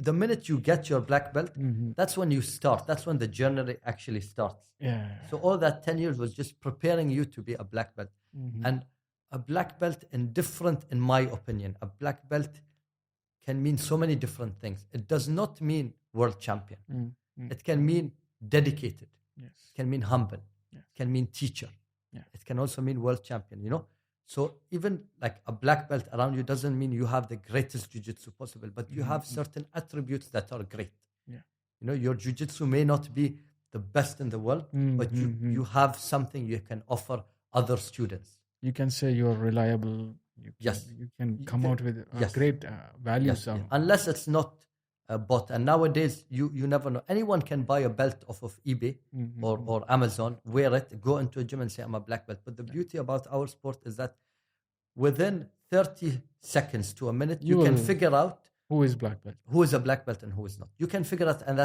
the minute you get your black belt, that's when you start. That's when the journey actually starts. Yeah. So all that 10 years was just preparing you to be a black belt. And a black belt in my opinion, a black belt can mean so many different things. It does not mean world champion. It can mean dedicated. Yes. It can mean humble. Yes. It can mean teacher. Yeah. It can also mean world champion, you know? So even like a black belt around you doesn't mean you have the greatest jiu-jitsu possible, but you have certain attributes that are great. Yeah. You know, your jiu-jitsu may not be the best in the world, but you have something you can offer other students. You can say you're reliable. You can come out with great values. Yes. Unless it's not a bot. And nowadays, you never know. Anyone can buy a belt off of eBay or Amazon, wear it, go into a gym and say, I'm a black belt. But the beauty about our sport is that within 30 seconds to a minute, you can figure out who is black belt, who is a black belt and who is not. You can figure out, and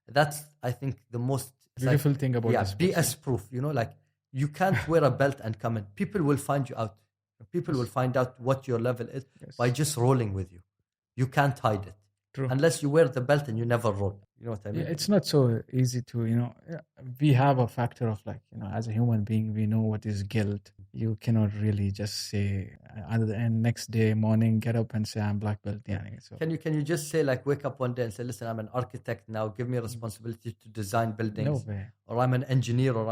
that's I think the most beautiful thing about this. BS proof. You know, like you can't wear a belt and come in. People will find you out. People will find out what your level is by just rolling with you. You can't hide it. True. Unless you wear the belt and you never roll. You know what I mean? Yeah, it's not so easy to, we have a factor of as a human being, we know what is guilt. You cannot really just say, and next day morning, get up and say, I'm black belt. Yeah. So. Can you just say wake up one day and say, listen, I'm an architect now, give me a responsibility to design buildings. No way. Or I'm an engineer or